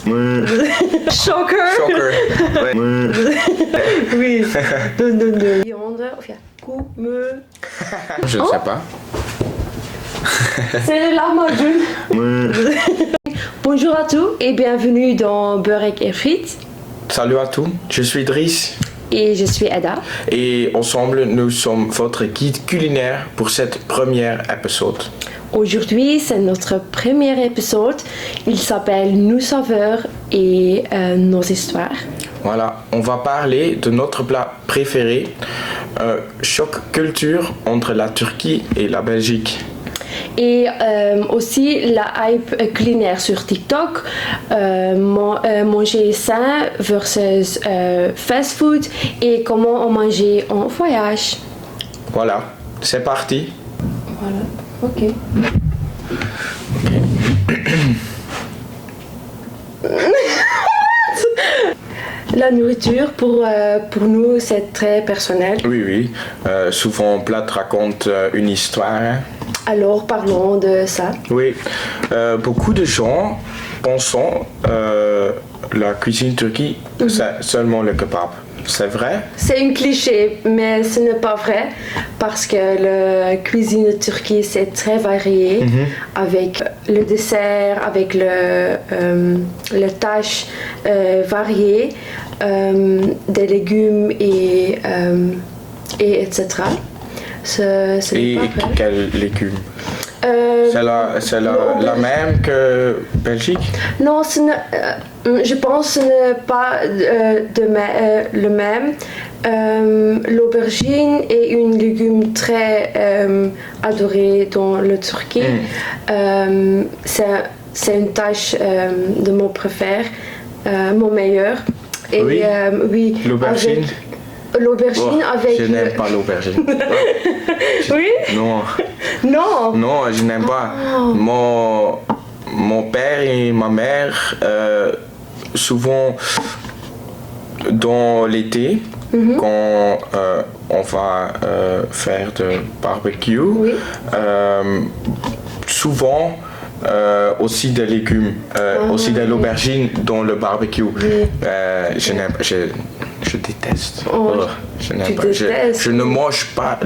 Shocker. Shocker. Ouais. Oui. De viande. Enfin, coup, me. Je ne sais pas. C'est le lahmacun. Bonjour à tous et bienvenue dans Beurek et Frites. Salut à tous, je suis Driss. Et je suis Ada. Et ensemble, nous sommes votre guide culinaire pour cette première épisode. Aujourd'hui, c'est notre premier épisode. Il s'appelle Nos saveurs et nos histoires. Voilà, on va parler de notre plat préféré, choc culture entre la Turquie et la Belgique. Et aussi la hype culinaire sur TikTok, manger sain versus fast food et comment on mangeait en voyage. Voilà, c'est parti. Voilà, ok. La nourriture, pour nous, c'est très personnel. Oui. Souvent, un plat raconte une histoire. Hein. Alors, parlons de ça. Oui, beaucoup de gens pensent la cuisine turque, c'est seulement le kebab. C'est vrai? C'est un cliché, mais ce n'est pas vrai parce que la cuisine turque c'est très varié avec le dessert, avec le tâche variées, des légumes et etc. C'est Et pas vrai. quels légumes? C'est la même que Belgique? Non, je pense que ce n'est pas le même. L'aubergine est un légume très adoré dans le Turquie. C'est une tâche de mon préféré, mon meilleur. Et, oui, L'aubergine? L'aubergine avec... Je n'aime pas l'aubergine. Oui? Non. Non. Non, je n'aime pas. Mon père et ma mère, souvent dans l'été, quand on va faire de barbecue, souvent aussi des légumes, aussi de l'aubergine dans le barbecue. Je n'aime pas. Je déteste. Je n'aime pas. Je ne mange pas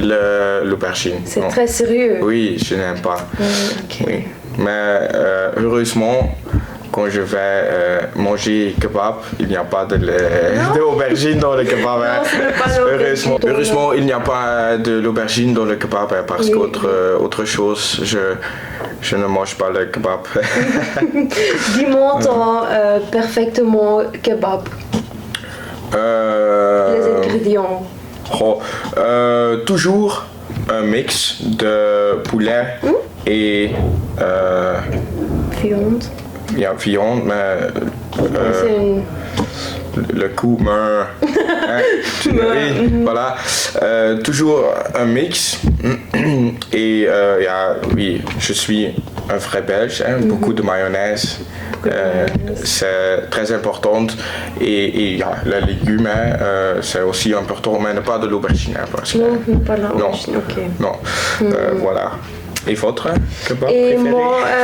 l'aubergine. C'est très sérieux. Oui, je n'aime pas. Okay. Oui. Mais heureusement, quand je vais manger kebab, il n'y a pas d'aubergine dans le kebab. Non, heureusement, il n'y a pas de l'aubergine dans le kebab parce qu'autre chose, je ne mange pas le kebab. Dis-moi ton parfaitement kebab. Les ingrédients. Toujours un mix de poulet et viande. Viande, mais le coup meurt. Voilà. Toujours un mix. Et oui, je suis un vrai Belge. Beaucoup de mayonnaise. C'est très important et les légumes c'est aussi important, mais pas de l'aubergine parce que non, pas l'aubergine. Non. Voilà. Et votre kebab et préféré?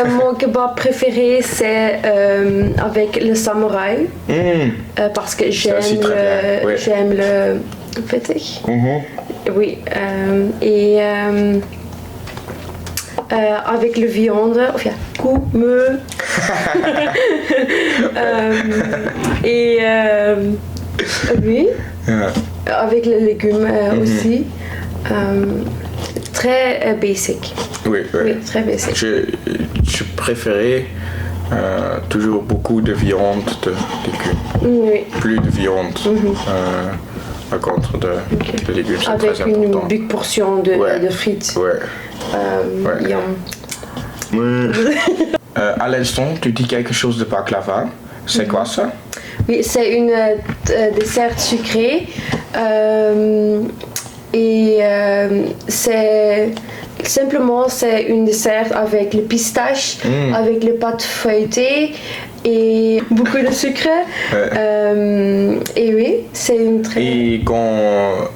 Mon kebab préféré c'est avec le samouraï parce que j'aime le fétiche. Oui. Et avec le viande, enfin, me et oui, avec les légumes aussi. Très basic. Oui, très basic. Je préférais toujours beaucoup de viande de légumes. Oui. Plus de viande. Par contre de légumes, c'est avec très important. Avec une big portion de frites. À l'instant, tu dis quelque chose de baklava. C'est quoi ça? Oui, c'est une dessert sucré. C'est une dessert avec le pistache, avec les pâtes feuilletées et beaucoup de sucre. Et oui, c'est une très... Et quand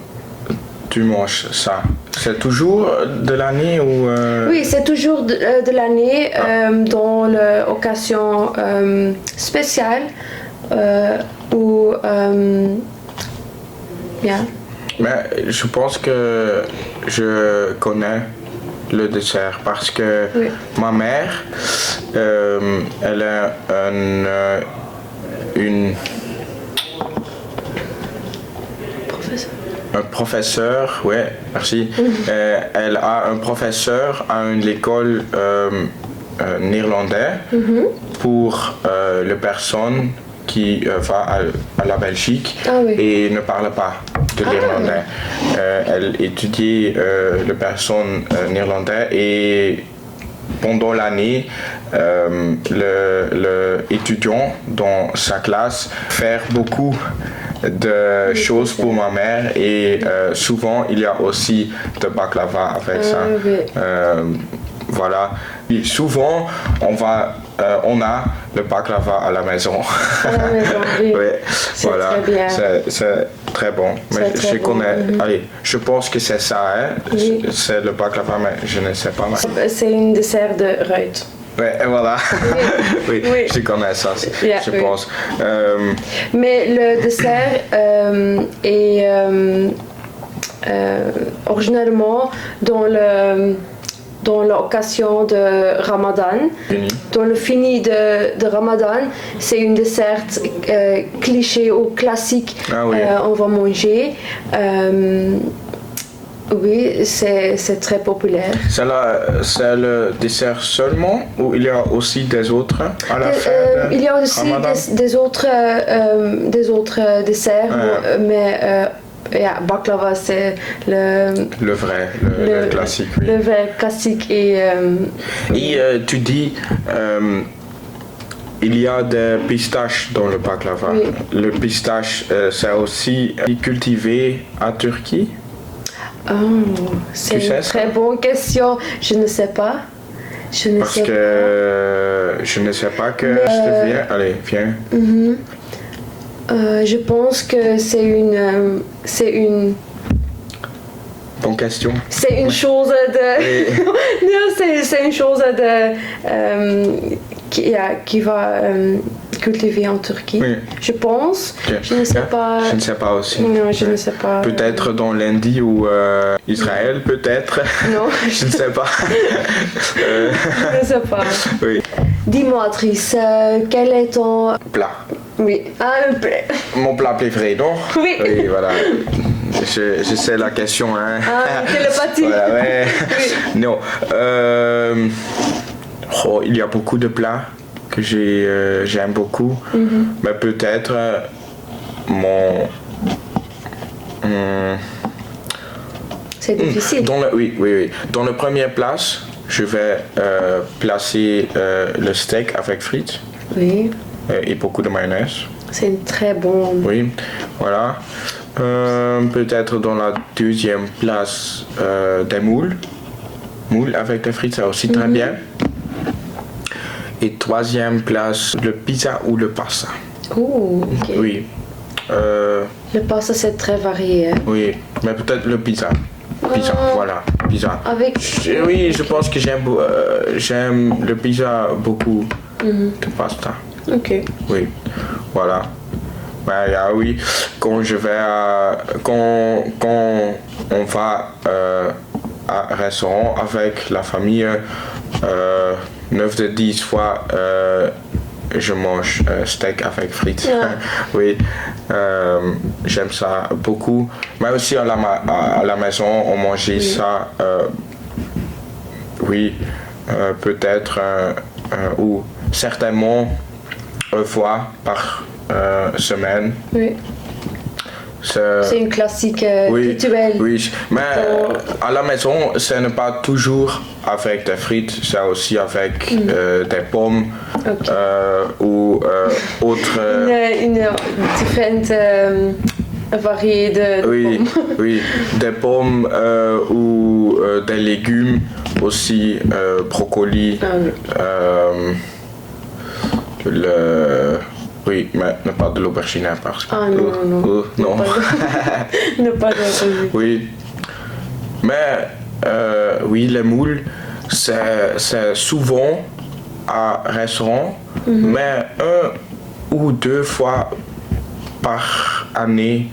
tu manges ça? C'est toujours de l'année ou Oui, c'est toujours de l'année dans l'occasion spéciale ou bien. Mais je pense que je connais le dessert parce que Oui. ma mère, elle a un professeur, ouais, merci. Elle a un professeur à une école néerlandaise pour les personnes qui va à la Belgique Oui. et ne parle pas de l'irlandais. Elle étudie les personnes néerlandaises et pendant l'année, le étudiant dans sa classe fait beaucoup de choses pour ma mère et souvent il y a aussi de baklava avec ça. Oui. Voilà. Et souvent on a le baklava à la maison. À la maison, oui. Ouais, C'est voilà. très bien. C'est très bon. Mais C'est très je bon. connais. Allez, je pense que c'est ça. Hein? Oui. C'est le baklava, mais je ne sais pas. C'est un dessert de Ruit. Ouais, et voilà. Oui, Oui. je connais ça, Yeah, je oui. pense. Mais le dessert est originalement dans l'occasion de Ramadan. Fini. Dans le fini de Ramadan, c'est une dessert cliché ou classique. Ah oui. On va manger. Oui, c'est très populaire. C'est le dessert seulement ou il y a aussi des autres à la fin de Il y a aussi Ramadan? des autres desserts, Ouais. mais baklava c'est Le vrai, le classique. Oui. le vrai classique et Et tu dis, il y a des pistaches dans le baklava. Oui. Le pistache, c'est aussi cultivé à Turquie? c'est Tu une sais ça? très bonne question. Je ne sais pas. Je ne Parce sais que je ne sais pas que je te viens. Allez, viens. pas. Je pense que c'est une Bonne question. c'est une chose de Oui. non, c'est une chose de qui va cultiver en Turquie. Oui. Je pense. Ok. Je ne sais pas. Je ne sais pas aussi. Non, je ne sais pas. Peut-être dans l'Indie ou Israël, peut-être. Non, Je ne sais pas. je ne sais pas. Oui. Dis-moi, Trice, quel est ton Plat. oui un plat. Mon plat préféré, non? Oui. Oui, voilà. Je sais la question, hein. Télépathie. Voilà, ouais. Oui. Non. Il y a beaucoup de plats que j'aime beaucoup. Mais peut-être mon... C'est difficile. Oui. Dans la première place, je vais placer le steak avec frites Oui. et beaucoup de mayonnaise. C'est une très bonne. Oui, voilà. Peut-être dans la deuxième place, des moules. Moules avec des frites, c'est aussi très bien. Et troisième place, le pizza ou le pasta. Oh, ok. Oui. Le pasta c'est très varié. Hein. Oui, mais peut-être le pizza. Pizza, voilà, pizza. Avec. Oui, je pense que j'aime le pizza beaucoup de pasta. Ok. Oui, voilà. Ben, oui, quand on va à un restaurant avec la famille, 9 de 10 fois, je mange steak avec frites. Ah. Oui, j'aime ça beaucoup. Mais aussi à la maison, on mangeait ça, oui, peut-être, ou certainement une fois par semaine. Oui. C'est une classique rituel. Oui, mais à la maison, ce n'est pas toujours avec des frites, c'est aussi avec des pommes ou autres. Une différente variété de pommes. Oui, des pommes ou des légumes aussi, brocoli. Oui, mais pas de l'aubergine parce que... Ah non. non. Ne pas de Oui, Mais oui, les moules, c'est souvent à restaurant, mais 1 ou 2 fois par année,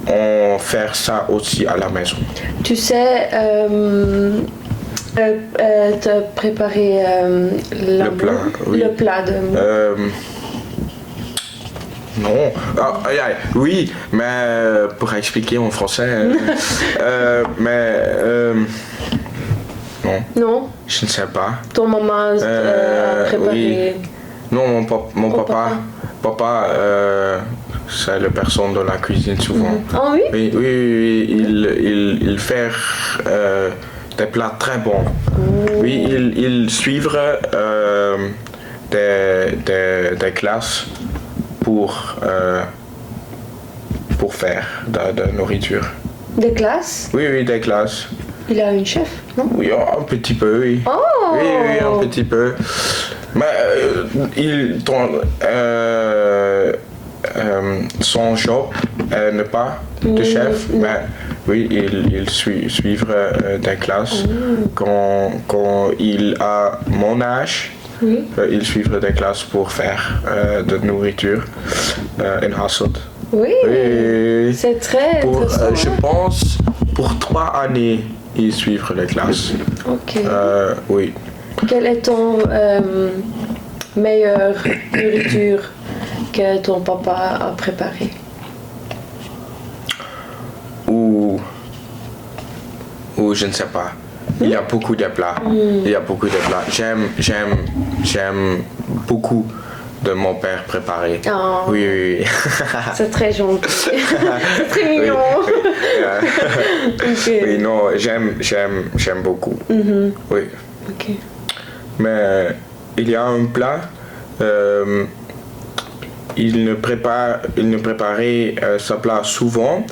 on fait ça aussi à la maison. Tu sais te préparer Le plat, oui. le plat de moule. Non. Oui, mais pour expliquer en français, non. Non, Je ne sais pas. ton maman a préparé. Oui. Non, mon papa. Papa, c'est la personne de la cuisine souvent. Ah oui? Oui, il fait des plats très bons. Oui, il suivra des classes pour faire de la nourriture. Des classes? Oui, des classes. Il a une chef, non? Oui, un petit peu, oui. Oh! Oui, un petit peu. Mais son job n'est pas de chef, mais oui, il suivra des classes. Quand il a mon âge, il suivra des classes pour faire de nourriture in Hasselt. Oui, Oui. c'est très intéressant. Je pense pour 3 années, il suivra les classes. Ok. Oui. Quelle est ton meilleure nourriture que ton papa a préparée? Ou je ne sais pas. Il y a beaucoup de plats. J'aime beaucoup de mon père préparer. Oh. Oui. C'est très gentil. C'est très mignon. Ok. Oui, non, j'aime beaucoup. Oui. Ok. Mais il y a un plat, il ne préparait ce plat souvent,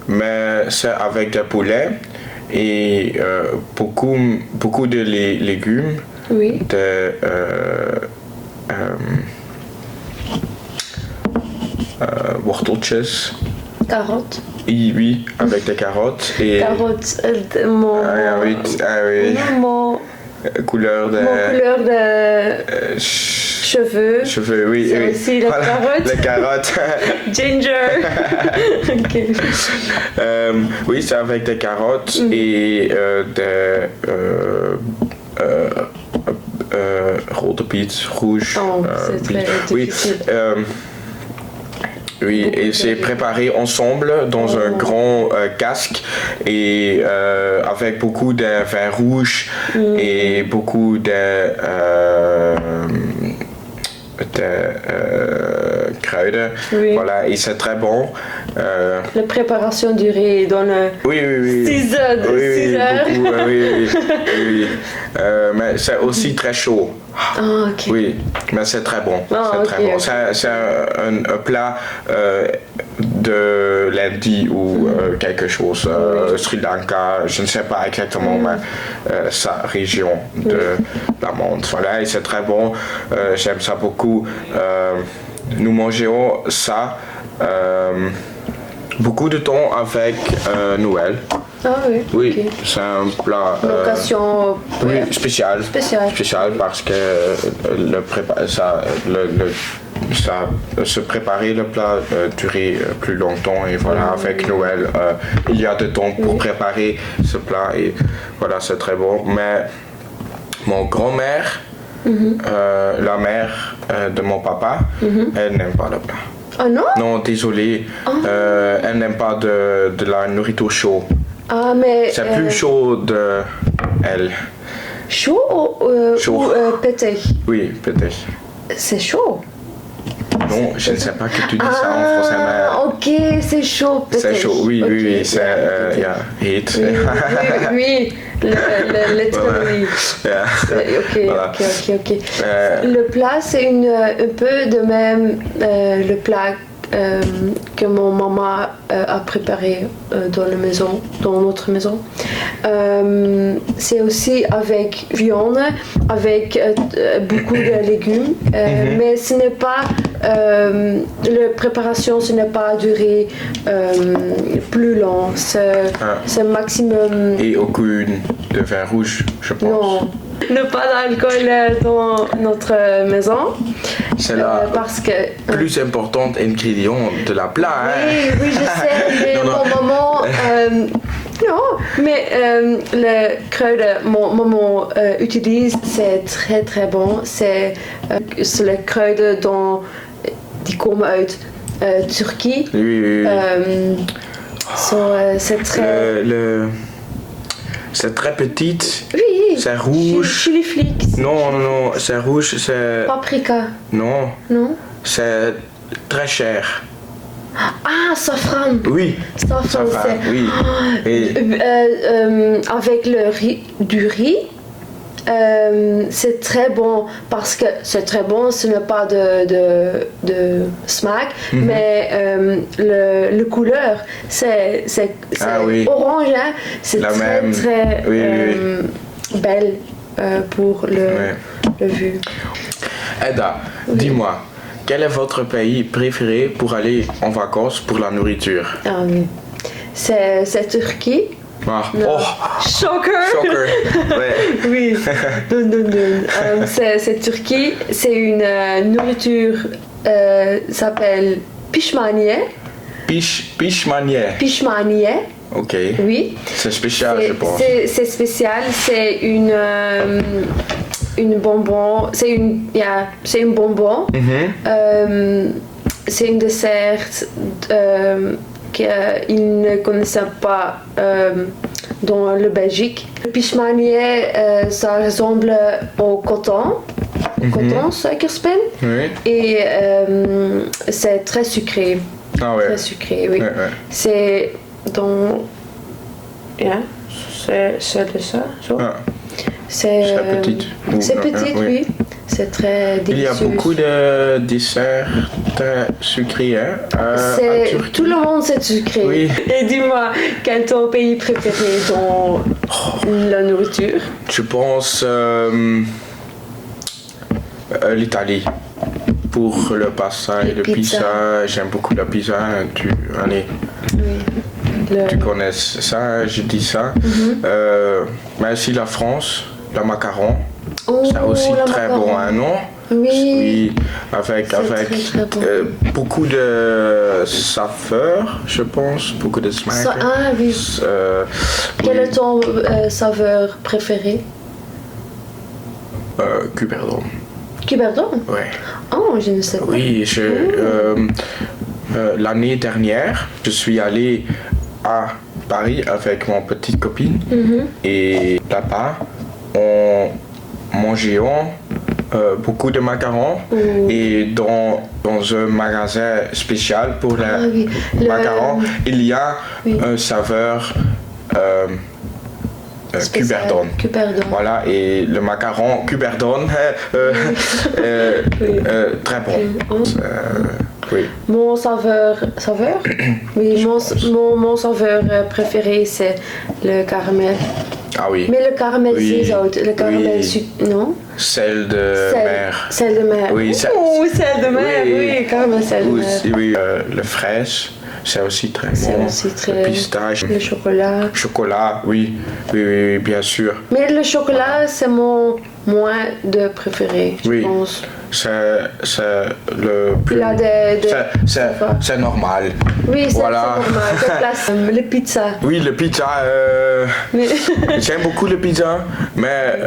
mais c'est avec des poulets et beaucoup de légumes, Oui. worteltjes. Carottes. Oui, avec des carottes. Et Carottes, oui. mon Couleur de... Mon couleur de cheveux. Cheveux, oui. C'est aussi la carotte. La carotte. Ginger. Ok. Oui, c'est avec des carottes et des rode biet, rouge. Oh, c'est très difficile. Oui, et c'est préparé ensemble dans un grand casque et avec beaucoup de vin rouge et beaucoup de kruiden. Oui. Voilà, et c'est très bon. La préparation du riz donne 6 heures. Beaucoup, oui. Mais c'est aussi très chaud. Ah, ok. Oui, mais c'est très bon. Très bon. C'est un plat de l'Indie ou quelque chose, Sri Lanka, je ne sais pas exactement, mais sa région de la monde. Voilà, et c'est très bon. J'aime ça beaucoup. Nous mangeons ça beaucoup de temps avec Noël. Ah oui. Oui, Okay. c'est un plat L'occasion spécial parce que se préparer le plat durer plus longtemps et voilà avec Noël il y a de temps pour préparer ce plat et voilà c'est très bon. Mais mon grand-mère, la mère de mon papa, elle n'aime pas le plat. Ah non? Non, désolé, elle n'aime pas de la nourriture chaude. Ah, mais... C'est plus chaud de elle. Chaud ou pété? Oui, peut-être. C'est chaud. Non, je ne sais pas que tu dis ça en français, mais... Ok, c'est chaud, peut-être. C'est chaud, oui, Okay. oui, c'est... heat. Oui, literally. Voilà. Ok. Le plat, c'est un peu de même le plat que mon maman a préparé dans notre maison. C'est aussi avec viande, avec beaucoup de légumes, mais ce n'est pas la préparation, ce n'est pas duré plus long. C'est maximum. Et aucune de vin rouge, je pense. Non. Ne pas d'alcool dans notre maison. C'est la parce que, plus importante ingrédient de la plat. Oui, je sais, mais Non, non. mon maman... non, mais le kruiden mon maman utilise, c'est très très bon. C'est le kruiden die komen uit Turquie. Oui. C'est très... C'est très petite. Oui, c'est rouge. Chili flakes. Non, c'est rouge, c'est... Paprika. Non, Non. c'est très cher. Ah, safran. Oui, Safran, c'est... oui. Et avec du riz, c'est très bon parce que c'est très bon, ce n'est pas de smack, mais le couleur, c'est orange, hein? C'est la très même. très belle pour le vue. Eda, dis-moi, quel est votre pays préféré pour aller en vacances pour la nourriture? Ah oui, c'est Turquie. Ah. Non. Oh, Shocker. Ouais. Oui. Non. C'est Turquie. C'est une nourriture s'appelle pişmaniye. Pişmaniye. Ok. Oui. C'est spécial, je pense. C'est spécial. C'est une bonbon. C'est un bonbon. C'est un dessert qu'ils ne connaissaient pas dans le Belgique. Le pişmaniye, ça ressemble au coton. Coton, suikerspin. Oui. Et c'est très sucré. Ah ouais. Très sucré, oui. Ouais. C'est dans... Yeah. C'est de ça. Ah. C'est petite. C'est petite, oui. C'est très délicieux. Il y a beaucoup de desserts très sucrés, hein, à Turquie. Tout le monde c'est sucré. Oui. Et dis-moi, quel est ton pays préféré dans la nourriture? Je pense l'Italie. Pour le pasta et le pizza, j'aime beaucoup la pizza. Tu connais ça, je dis ça. Mais aussi la France, le macaron. C'est aussi très bon, hein, non? Oui. Avec très bon. beaucoup de saveurs, je pense, beaucoup de smack. Ah oui. Quel est ton saveur préféré? Cuberdon. Cuberdon? Ouais. Oh, je ne sais pas. Oui, l'année dernière, je suis allé à Paris avec mon petite copine et là-bas, on mangeait beaucoup de macarons et dans un magasin spécial pour les macarons, il y a un saveur Cuberdon. Voilà, et le macaron Cuberdon très bon. Oui. Mon saveur oui, mon saveur préféré c'est le caramel. Ah oui. Mais le caramel zeezout, le caramel non? Sel de mer. Sel de mer. Oui, sel de mer, oui, caramel sel de mer. Oui, le fraise, c'est aussi très bon. C'est aussi très... Le pistache. Le chocolat. Chocolat, oui, bien sûr. Mais le chocolat, c'est mon moins de préféré, je pense. C'est le plus... Il a c'est normal. Oui, c'est voilà. normal. Le pizza. Oui, le pizza. J'aime beaucoup le pizza, mais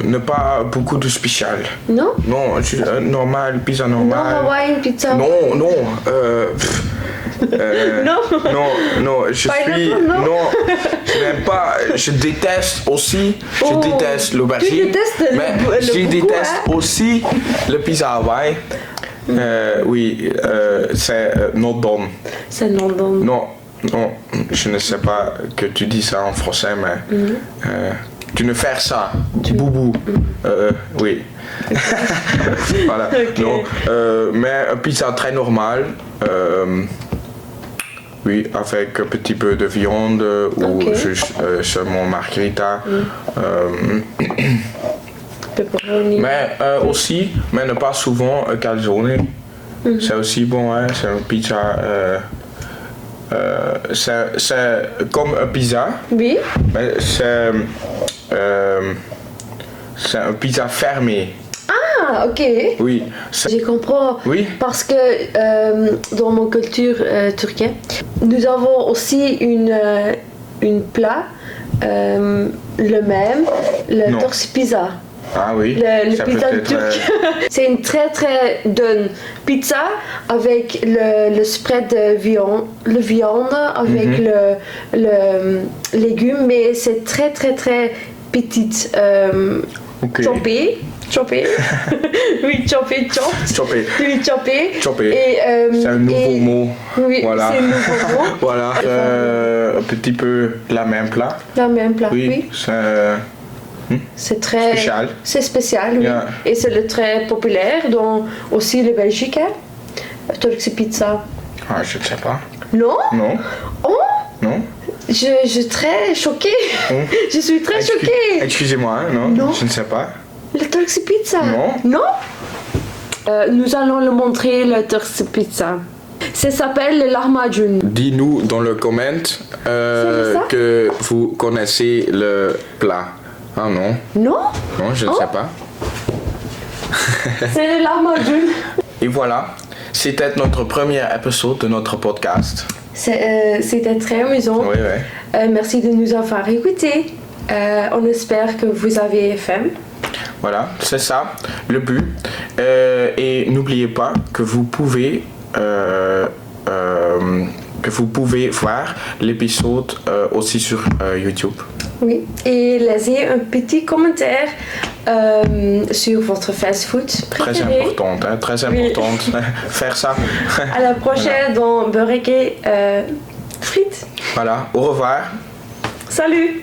ne pas beaucoup de spécial. Non? Non, normal, pizza normal. Non, Hawaiian pizza. Non. Non, je n'aime pas, je déteste aussi, je déteste l'aubergine, tu détestes mais je déteste aussi le pizza Hawaii. Oui, c'est not done. C'est not done. Non, je ne sais pas que tu dis ça en français, mais tu ne fais ça, boubou. Oui. Voilà. Okay. Non, mais un pizza très normal. Oui, avec un petit peu de viande ou juste seulement margarita. pepperoni. Mais aussi, mais ne pas souvent calzone. C'est aussi bon, hein, c'est une pizza. C'est comme un pizza, Oui. mais c'est un pizza fermé. Ah, ok. Oui. Je comprends. Oui. Parce que dans mon culture turque, nous avons aussi une plat, le même, le Non. torsi pizza. Ah oui. Le ça pizza peut être, turc. C'est une très bonne pizza avec le spread de viande, avec le légume, mais c'est très petite. ok. Choppé. Oui, choppé. Oui, choppé. Choppé. Et, C'est un nouveau mot. Oui, Voilà. c'est un nouveau mot. Voilà. Un petit peu la même plat. La même plat, Oui. oui. C'est très Spécial. C'est spécial, oui. Yeah. Et c'est le très populaire dans aussi le Belgique. Turkse pizza. Ah, je ne sais pas. Non? Non. Oh? Non. Je suis très choquée. Je suis très choquée. Excusez-moi, hein, non. Non. Je ne sais pas. Le Turkse pizza? Non. Non? Nous allons le montrer, le Turkse pizza. Ça s'appelle le lahmacun. Dis-nous dans le comment ça? que vous connaissez le plat. Ah non. Non? Non, je ne sais pas. C'est le lahmacun. Et voilà. C'était notre premier épisode de notre podcast. C'était très amusant. Oui, oui. Merci de nous avoir écoutés. On espère que vous avez faim. Voilà, c'est ça le but. Et n'oubliez pas que vous pouvez voir l'épisode aussi sur YouTube. Oui, et laissez un petit commentaire sur votre fast-food Très préféré. importante, hein, très importante. Faire ça. À la prochaine dans Beurre et frites. Voilà, au revoir. Salut!